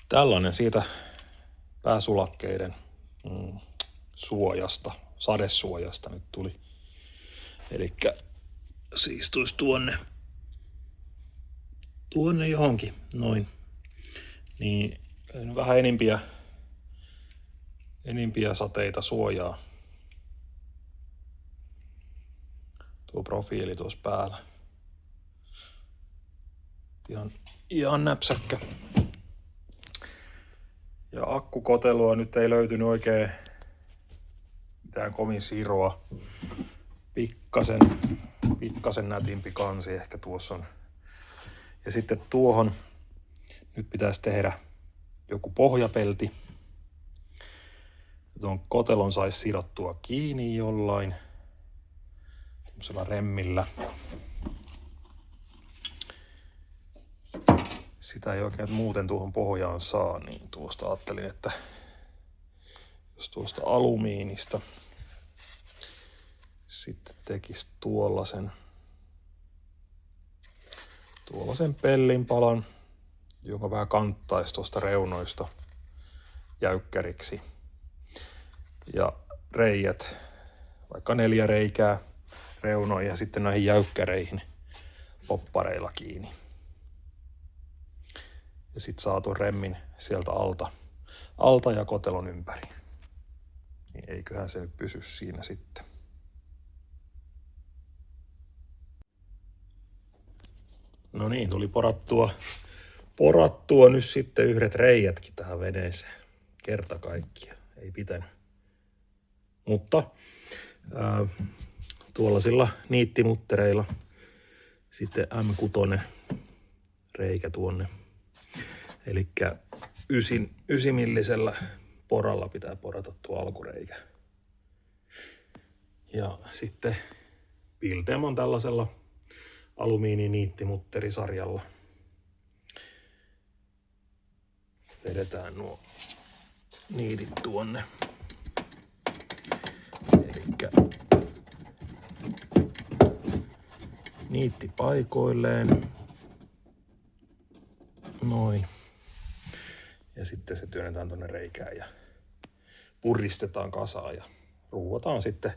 Tällainen siitä pääsulakkeiden suojasta, sadesuojasta nyt tuli. Elikkä siis tuisi tuonne johonkin, noin. Niin vähän enimpiä sateita suojaa. Tuo profiili tuossa päällä. Ihan näpsäkkä. Ja akkukotelua nyt ei löytynyt oikein mitään kovin siroa. Pikkasen nätimpi kansi ehkä tuossa on. Ja sitten tuohon nyt pitäisi tehdä joku pohjapelti. Tuon kotelon saisi sidottua kiinni jollain tämmöisellä remmillä. Sitä ei oikein muuten tuohon pohjaan saa, niin tuosta ajattelin, että jos tuosta alumiinista sitten tekisi tuollaisen pellinpalan, joka vähän kanttaisi tuosta reunoista jäykkäriksi. Ja reijät, vaikka 4 reikää reunoihin ja sitten näihin jäykkäreihin poppareilla kiinni. Ja sitten saa tuon remmin sieltä alta ja kotelon ympäri. Niin eiköhän se nyt pysy siinä sitten. No niin, tuli porattua nyt sitten yhdet reijätkin tähän veneeseen. Kerta kaikkiaan, ei pitänyt. Mutta tuollaisilla niittimuttereilla sitten M6 reikä tuonne. Elikkä 9 millisellä poralla pitää porata tuo alkureikä. Ja sitten Biltemon tällaisella alumiininiittimutterisarjalla vedetään nuo niitit tuonne. Elikkä niitti paikoilleen. Noin. Ja sitten se työnnetään tuonne reikään ja puristetaan kasaan ja ruuvataan sitten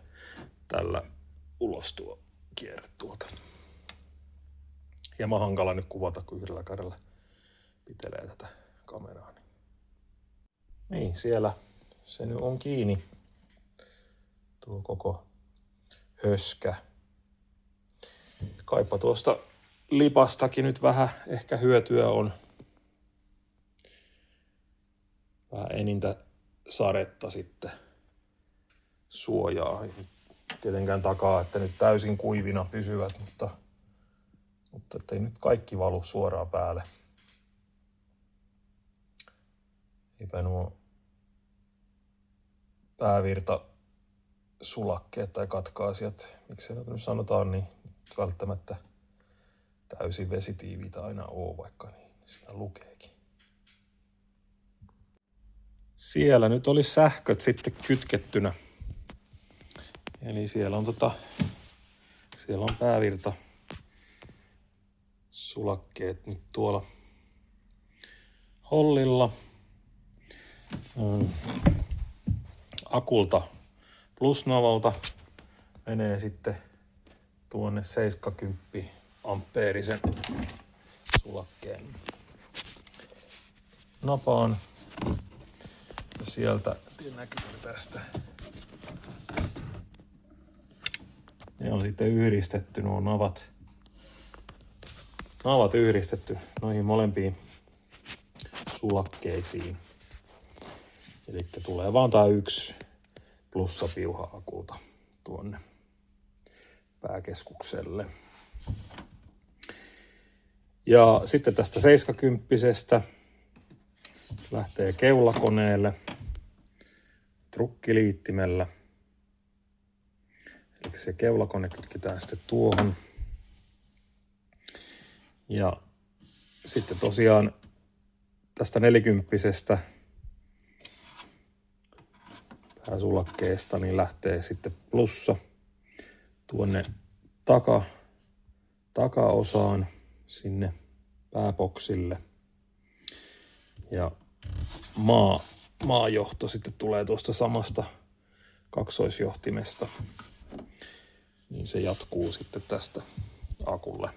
tällä ulos tuo kierre tuolta. Hieman hankala nyt kuvata, kun yhdellä kädellä pitelee tätä kameraa. Niin, siellä se nyt on kiinni. Tuo koko höskä. Kaipa tuosta lipastakin nyt vähän ehkä hyötyä on. Vähän enintä sadetta sitten suojaa. Tietenkään takaa, että nyt täysin kuivina pysyvät, mutta ettei nyt kaikki valu suoraan päälle. Eipä nuo päävirta sulakkeet tai katkaisijat, miksi se nyt sanotaan, niin välttämättä täysin vesitiiviitä aina ole, vaikka niin siinä lukeekin. Siellä nyt oli sähköt sitten kytkettynä. Eli siellä on päävirta sulakkeet nyt tuolla hollilla. Akulta plusnavalta menee sitten tuonne 70 ampeerisen sulakkeen napaan. Ja sieltä näkyy tästä. Ne on sitten yhdistetty nuo navat yhdistetty noihin molempiin sulakkeisiin. Eli tulee vaan tää 1 plussapiuha akulta tuonne pääkeskukselle. Ja sitten tästä 70 lähtee keulakoneelle trukkiliittimellä. Eli se keulakone kytketään sitten tuohon. Ja sitten tosiaan tästä 40 pääsulakkeesta niin lähtee sitten plussa tuonne takaosaan sinne pääboksille. Ja maajohto sitten tulee tuosta samasta kaksoisjohtimesta. Niin se jatkuu sitten tästä akulle.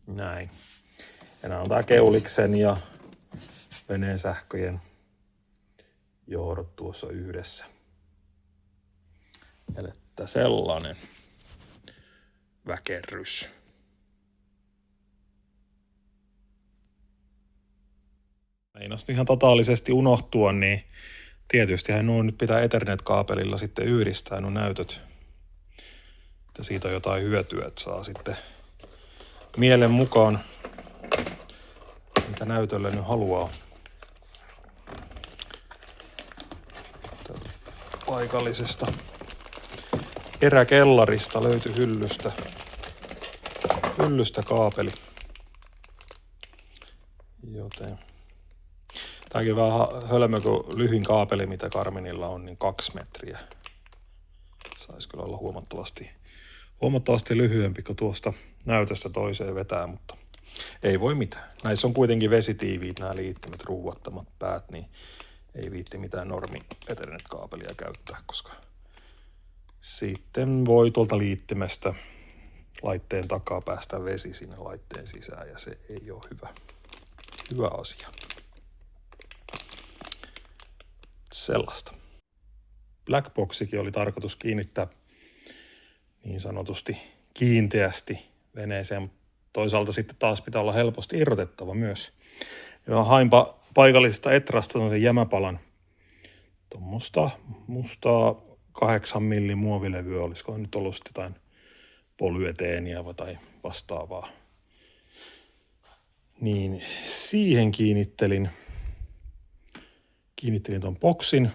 Näin. Ja nämä on tää Keuliksen ja veneen sähköjen johdot tuossa yhdessä. Eli sellainen väkerrys. Meinas ihan totaalisesti unohtua, niin tietystihän nuo nyt pitää Ethernet-kaapelilla sitten yhdistää nuo näytöt. Että siitä on jotain hyötyä, että saa sitten mielen mukaan, mitä näytölle nyt haluaa. Paikallisesta eräkellarista löytyi hyllystä kaapeli. Joten tämäkin vähän hölmö, kun lyhin kaapeli, mitä Garminilla on, niin 2 metriä. Saisi kyllä olla huomattavasti lyhyempi, kun tuosta näytöstä toiseen vetää, mutta ei voi mitään. Näissä on kuitenkin vesitiiviit nämä liittimet, ruuvattomat päät, niin ei viitti mitään normi Ethernet-kaapelia käyttää, koska sitten voi tuolta liittimestä laitteen takaa päästä vesi sinne laitteen sisään ja se ei ole hyvä asia. Sellaista. Blackboxikin oli tarkoitus kiinnittää niin sanotusti kiinteästi veneeseen, mutta toisaalta sitten taas pitää olla helposti irrotettava myös. Ja hainpa paikallisesta Etrasta sen jämäpalan tuommoista mustaa 8 millin muovilevyä, olisiko nyt ollut sitten jotain polyeteeniä tai vastaavaa. Niin siihen kiinnittelin tuon boksin.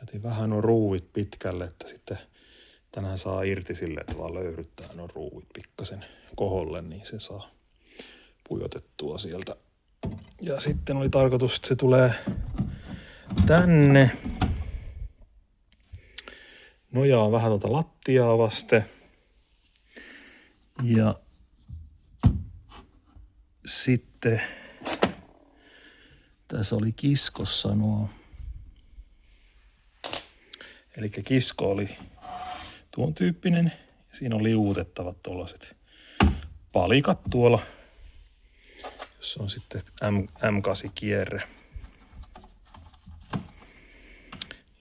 Jätin vähän nuo ruuvit pitkälle, että sitten tänään saa irti sille, että vaan löydyttää nuo ruuvit pikkasen koholle, niin se saa pujotettua sieltä. Ja sitten oli tarkoitus, että se tulee tänne. Nojaa vähän tuota lattiaa vasten. Ja sitten tässä oli kiskossa nuo. Eli kisko oli tuon tyyppinen. Ja siinä on liuutettavat tuollaiset palikat tuolla, jossa on sitten M8-kierre.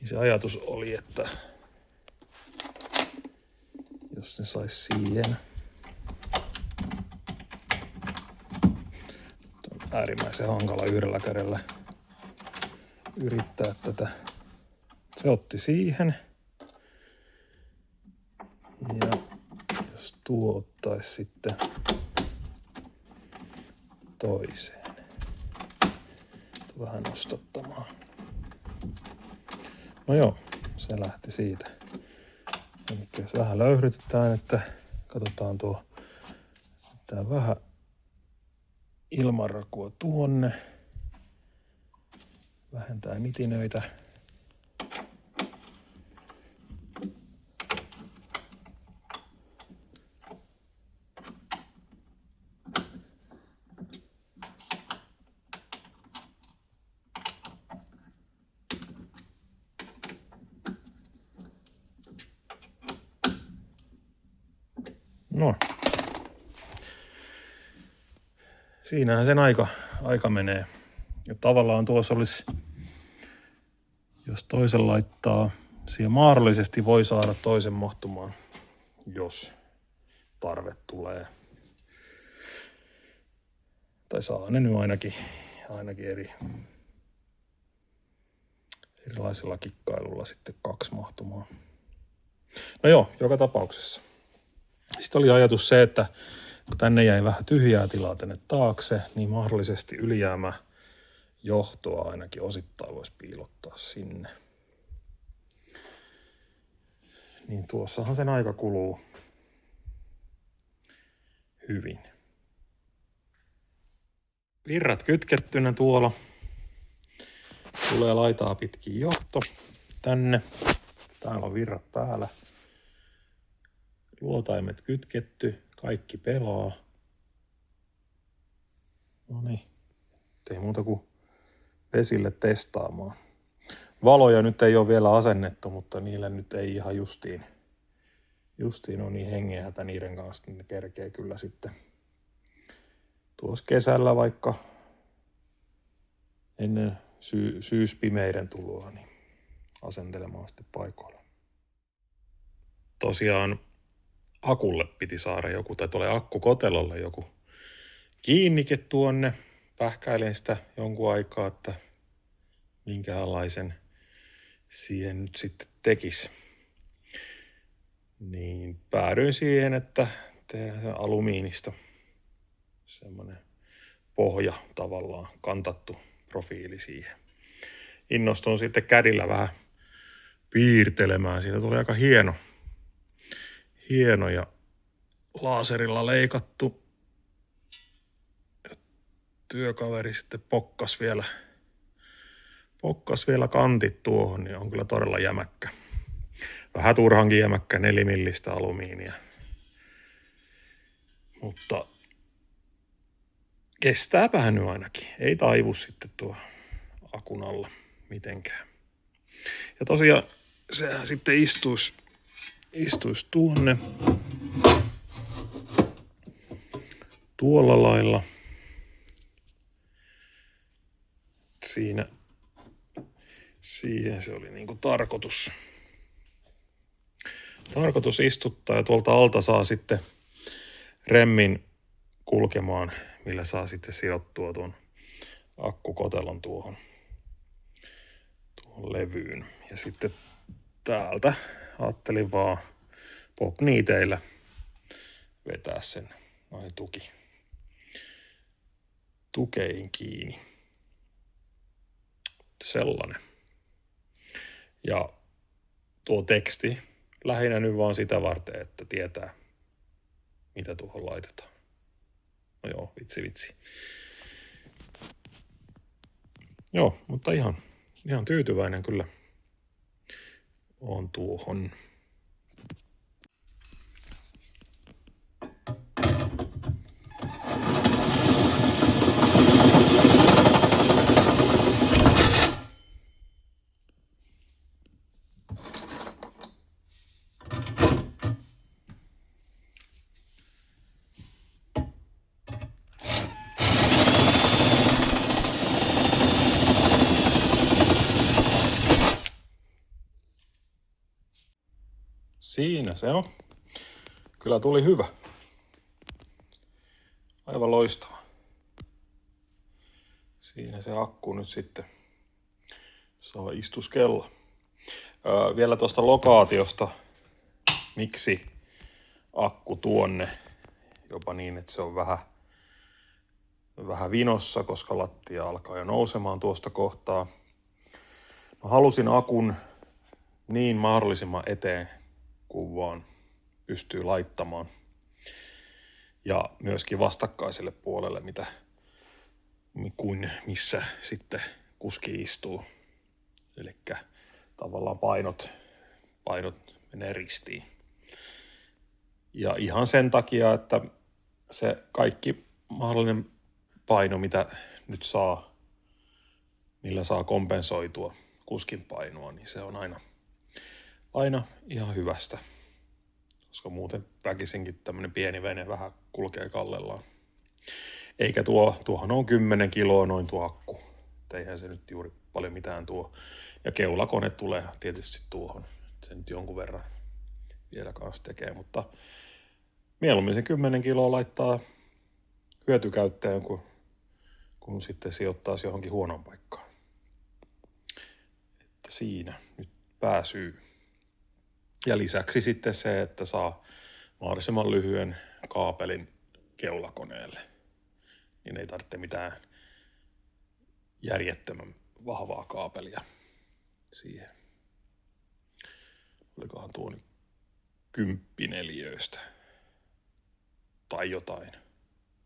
Ja se ajatus oli, että jos ne sais siihen. On äärimmäisen hankala yhdellä kädellä yrittää tätä. Se otti siihen. Ja jos tuo ottaisi sitten toiseen. Vähän nostattamaan. No joo, se lähti siitä. Eli jos vähän löyhdytetään, että katsotaan tuo tää vähän ilmanrakua tuonne. Vähentää mitinöitä. No. Siinähän sen aika menee. Ja tavallaan tuossa olisi, jos toisen laittaa, siihen mahdollisesti voi saada toisen mahtumaan, jos tarve tulee. Tai saa ne nyt ainakin erilaisilla kikkailulla sitten 2 mahtumaan. No joo, joka tapauksessa. Sitten oli ajatus se, että kun tänne jäi vähän tyhjää tilaa tänne taakse, niin mahdollisesti ylijäämä johtoa ainakin osittain voisi piilottaa sinne. Niin tuossahan sen aika kuluu hyvin. Virrat kytkettynä tuolla. Tulee laitaa pitkin johto tänne. Täällä on virrat päällä. Luotaimet kytketty. Kaikki pelaa. No niin. Ei muuta kuin vesille testaamaan. Valoja nyt ei ole vielä asennettu, mutta niillä nyt ei ihan justiin on niin hengenhätä niiden kanssa, niin ne kerkee kyllä sitten tuossa kesällä vaikka ennen syyspimeiden tuloa niin asentelemaan sitten paikoilla. Tosiaan akulle piti saada joku, tai tuolle akkukotelolle joku kiinnike tuonne. Pähkäilen sitä jonkun aikaa, että minkälaisen siihen nyt sitten tekisi. Niin päädyin siihen, että tehdään sen alumiinista semmoinen pohja tavallaan, kantattu profiili siihen. Innostuin sitten kädillä vähän piirtelemään. Siitä tuli aika hieno ja laaserilla leikattu. Ja työkaveri sitten pokkas vielä kantit tuohon, niin on kyllä todella jämäkkä. Vähän turhankin jämäkkä 4mm alumiinia. Mutta kestääpähän nyt ainakin. Ei taivu sitten tuo akun alla mitenkään. Ja tosiaan sehän sitten istuisi tuonne tuolla lailla. Siihen se oli niinku tarkoitus istuttaa, ja tuolta alta saa sitten remmin kulkemaan, millä saa sitten sidottua tuon akkukotelon tuohon levyyn. Ja sitten täältä ajattelin vaan popniiteillä vetää sen noihin tukeihin kiinni. Sellainen. Ja tuo teksti lähinnä nyt vaan sitä varten, että tietää, mitä tuohon laitetaan. No joo, vitsi. Joo, mutta ihan tyytyväinen kyllä on tuohon. Siinä se on. Kyllä tuli hyvä. Aivan loistava. Siinä se akku nyt sitten saa istuskella. Vielä tuosta lokaatiosta, miksi akku tuonne, jopa niin, että se on vähän vinossa, koska lattia alkaa jo nousemaan tuosta kohtaa. Mä halusin akun niin mahdollisimman eteen, kun vaan pystyy laittamaan. Ja myöskin vastakkaiselle puolelle, missä sitten kuski istuu. Eli tavallaan painot menee ristiin. Ja ihan sen takia, että se kaikki mahdollinen paino, mitä nyt millä saa kompensoitua kuskin painoa, niin se on aina ihan hyvästä. Koska muuten väkisinkin tämmöinen pieni vene vähän kulkee kallellaan. Eikä tuohon on 10 kiloa noin tuo akku. Eihän se nyt juuri paljon mitään tuo. Ja keulakone tulee tietysti tuohon. Se nyt jonkun verran vielä kanssa tekee, mutta mieluummin se 10 kiloa laittaa hyötykäyttäjän, kun sitten sijoittaisi johonkin huonoon paikkaan. Että siinä nyt pääsyy. Ja lisäksi sitten se, että saa mahdollisimman lyhyen kaapelin keulakoneelle, niin ei tarvitse mitään järjettömän vahvaa kaapelia siihen. Olikohan tuo nyt 10 neliöistä tai jotain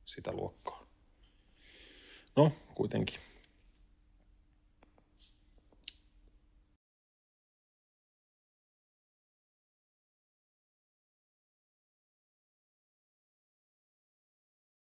sitä luokkaa. No, kuitenkin.